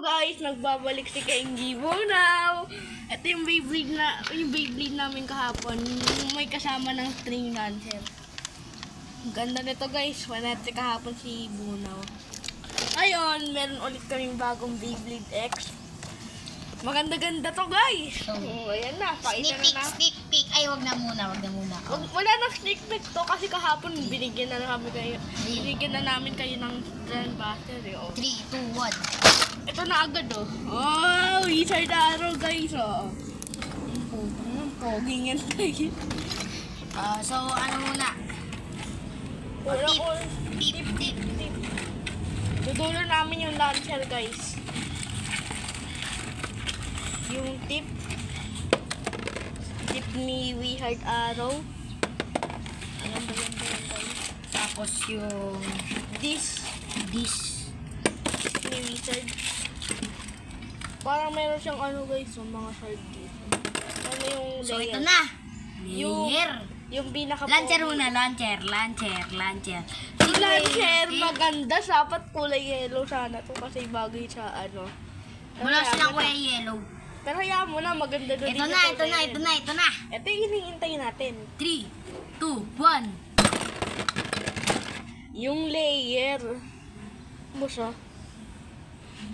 guys, nagbabalik si Kenji Bunaw. Ito yung Beyblade namin kahapon. Yung may kasama ng string dancer. Ang ganda nito guys. Wanete kahapon si Bunaw. Ngayon, meron ulit kaming bagong Beyblade X. Maganda-ganda to guys. Ayan na, pakita na. Sneak peek. Ay, wag na muna. Wala nang sneak peek to kasi kahapon binigyan na namin kayo ng Grandmaster eh. 3, 2, 1. Ito na agad oh. Oh, Wizard Arrow guys oh. Poging yan tayo. So, ano muna? Tip. Dudulo namin yung launcher guys. Yung tip ni Wizard Arrow. Ayan ba yan guys? Tapos yung This ni Wizard. Parang meron siyang ano guys, yung mga shard dito. Ano yung layer? So, ito na. Layer. Yung pinaka Launcher muna. Launcher. Yung launcher, maganda. Dapat kulay yellow sana to kasi bagay sa ano. Wala silang kulay yellow. Pero hayaan mo na, maganda doon. Ito na. Ito yung hinihintay natin. 3, 2, 1. Yung layer. Musa.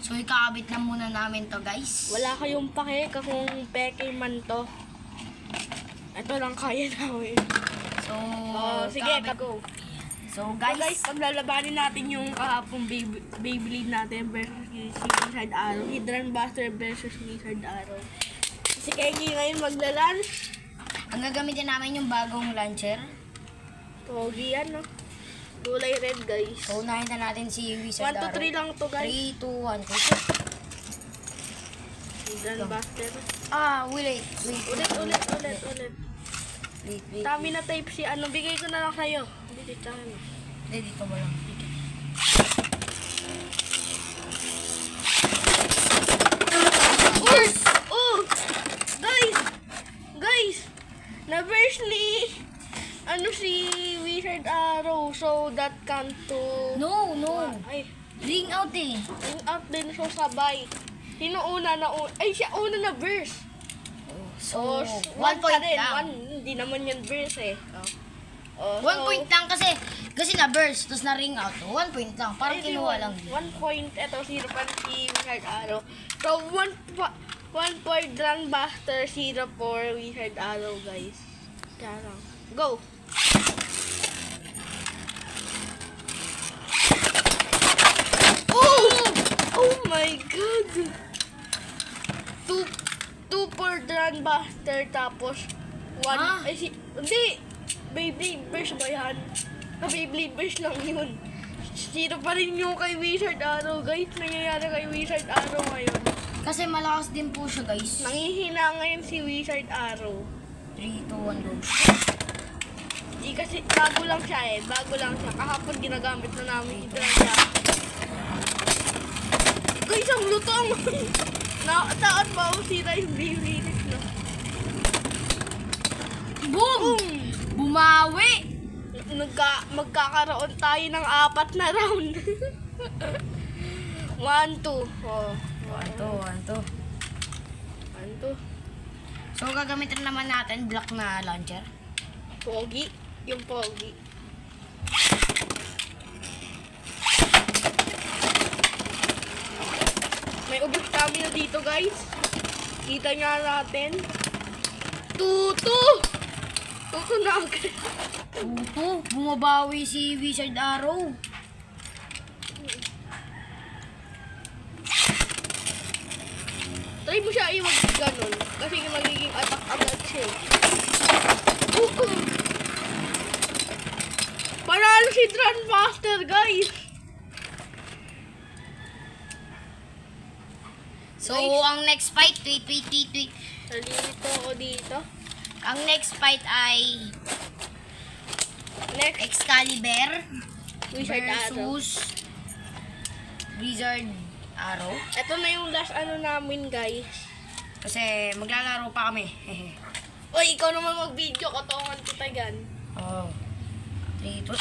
So, ikakabit na muna namin to, guys. Wala kayong pake kung peke man to. Ito lang kaya namin. So, sige, go. So, So guys, guys, paglalabanin natin yung kahapong Beyblade natin versus si Wizard Arrow. Hydran Buster versus Wizard Arrow. Si Kenji ngayon maglalunch. ang gagamitin namin yung bagong launcher. Pogi yan, no? Kulay red, guys. So, unahin na natin si Wizard 1, 2, 3 lang to, guys. 3, 2, 1. Hydran Buster. Wait. Ulit. Wait. Tami na type si ano. Bigay ko na lang sa'yo. Hindi, tami. Hindi, dito mo lang. Oh! Guys! Na-verse ni si Wizard Arrow so that can't to... No. Ay, Ring out eh. yung out din so sabay. Sino una na siya una na verse. So, 1 1 point rin. lang. Hindi naman yan verse eh. 1 point lang kasi na burst, tapos na ring out. 1 point lang, parang kinuha lang. 1 point, eto, 0 pa si Wizard Arrow. So, 1 point Run Buster, 0 for Wizard Arrow, guys. Kaya lang. Go! Oh my God! 2 for Run Buster, tapos 1, hindi! Beyblade Burst ba yan? Beyblade Burst lang yun. 0 pa rin yung kay Wizard Arrow, guys. Nangyayari kay Wizard Arrow ngayon. Kasi malakas din po siya, guys. Nangihina ngayon si Wizard Arrow. 3, 2, 1, go. Di kasi bago lang siya. Kahapon ginagamit na namin ito siya. Guys, ang lutong! Taon ba ako sira yung Beyblade, no? Boom! Bumawi! Magkakaroon tayo ng 4 na round. 1, 2. Oh. 1, 2. 1, 2. So, gagamitin naman natin black na launcher. Pogi. Yung pogi. May ubos kami na dito, guys. Kita nga natin. Tutu na agad. Bumabawi si Wizard Arrow. Try mo siya iwag ganun. Kasi magiging attack agad siya. Panalo si Grandmaster, guys. So, ang next fight, wait. Nalilito ako dito. Ang next fight ay Next, Excalibur Wizard Arrow. versus Wizard Arrow. Ito na yung last ano namin, guys. Kasi maglalaro pa kami. Oy, ikaw naman mag-video. Katongan kita gan. Oh. 3, 2,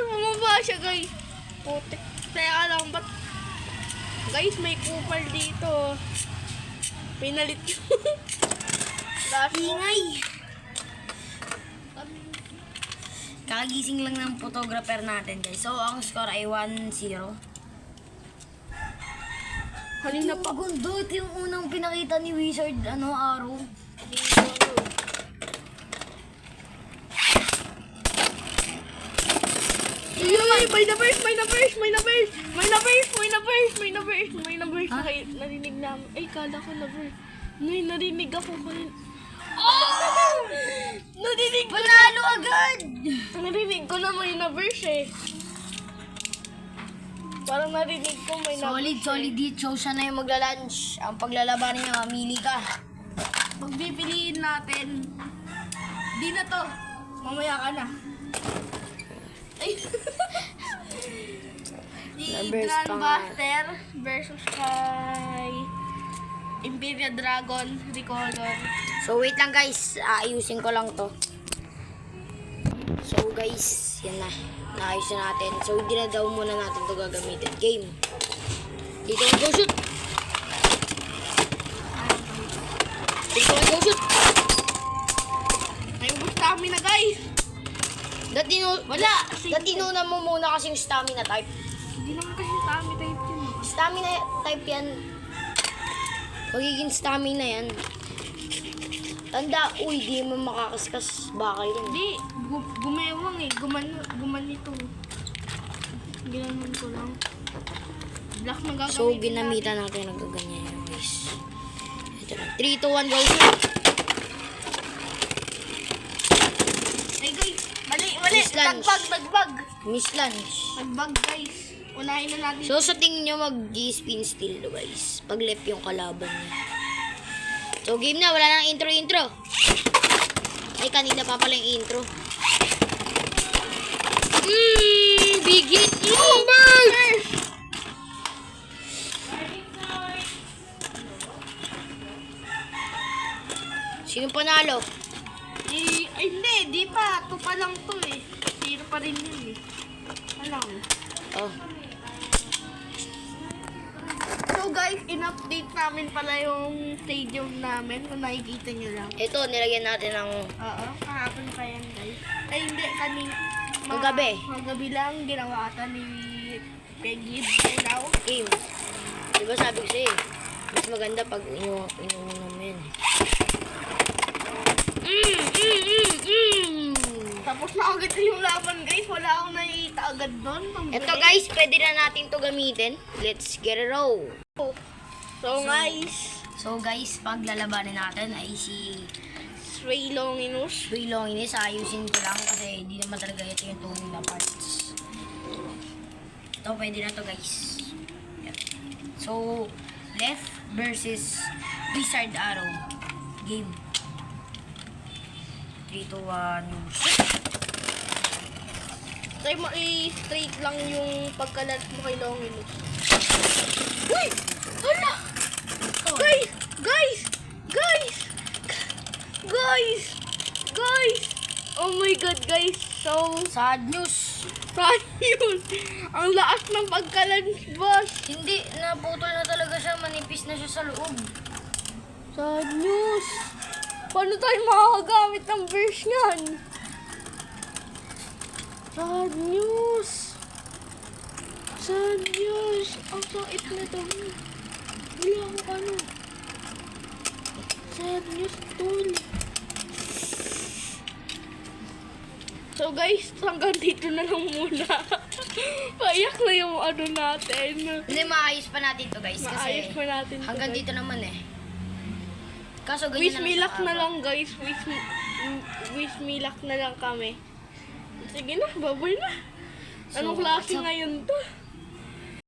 Bumaba siya, guys. Putik. Teka lang, ba't? Guys, may kupal dito. Pinalit ko. Ingay! Kakagising lang ng photographer natin, guys. So, ang score ay 1-0. Kanina pa. Gundo, ito yung unang pinakita ni Wizard, araw. May na burst! Narinig namin. Ay, kala ko na burst. Narinig ako kanina. Oh! Narinig ko. Panalo agad! Narinig ko na may na burst eh. Parang narinig ko may na Solid dito. So, siya na yung magla-lunch. Ang paglalaban niya, mamili ka. Pagpipiliin natin. Di na to. Mamaya ka na. Ay. Si Numbers Grandmaster versus kay Imperial Dragon Recolor. So, wait lang, guys. Ayusin ko lang to. So, guys, yan na. Naayos na natin. So, hindi na daw muna natin to gagamitin. Game. Dito ang go shoot. Dito ang go shoot. May ubus kami na, guys. Wala. Dati nuna mo muna kasing stamina type. Hindi naman kasi kami type yun. Stamina type yan. Magiging stamina yan. Tanda, uy, di mo makakaskas bakal yan. Hindi. Gumewang eh. Guman ito. Ginanon ko lang. Black na gagamitin So, ginamitan natin nagaganyan yan, guys. Ito na. 3, 2, 1, go shoot. Ay, guys. Mali. Miss lunch. Nagbag. Miss lunch. Nagbag, guys. Unahin na natin. So, sa tingin nyo, mag-spin still, guys. Pag left yung kalaban niya. So, game na. Wala nang intro. Ay, kanina pa pala yung intro. Big hit. Sino panalo? Ay, hindi. Di pa. Ito pa lang to eh. Zero pa rin yun eh. Alam. Oh. So guys, in-update namin pala yung stadium namin kung nakikita nyo lang. Ito, nilagyan natin ng... Oo, kahapon pa yan guys. Ay hindi, Kagabi. Kagabi lang ginawa ata ni Peggy Now. game. Diba sabi ko sa'yo, mas maganda pag inuunom mo yan. Tapos na agad yung laban guys. Wala akong nakikita agad doon. Ito guys, pwede na natin to gamitin. Let's get it roll. So guys, paglalabanin natin ay si Stray Longinus. Longinus. Ayusin ko lang kasi hindi naman talaga ito yung tuning na parts. Ito, pwede na to guys. Yan. So, left versus Wizard Arrow. Game. 3, 2, 1, shoot! Try mo i-straight lang yung pagkalat mo kay Longinus. Uy! Hala! Oh. Guys! Oh my God, guys. So, Sad news. sad yun. Ang lakas ng pagkalat, boss. Hindi, naputol na talaga siya. Manipis na siya sa loob. Sad news. Paano tayo makakagamit ng verse niyan? Sad news. Ang sakit na ito. Wala akong ano. Sad news, tol. So guys, hanggang dito na lang muna. Payak na yung ano natin. Hindi, maayos pa natin to guys. Maayos Kasi pa natin to, hanggang guys. dito naman eh. Kaso ganyan Wish na lang me sa luck na araw. lang guys. Wish me luck na lang kami. Sige na, babay na. Anong So, klase what's up? ngayon to?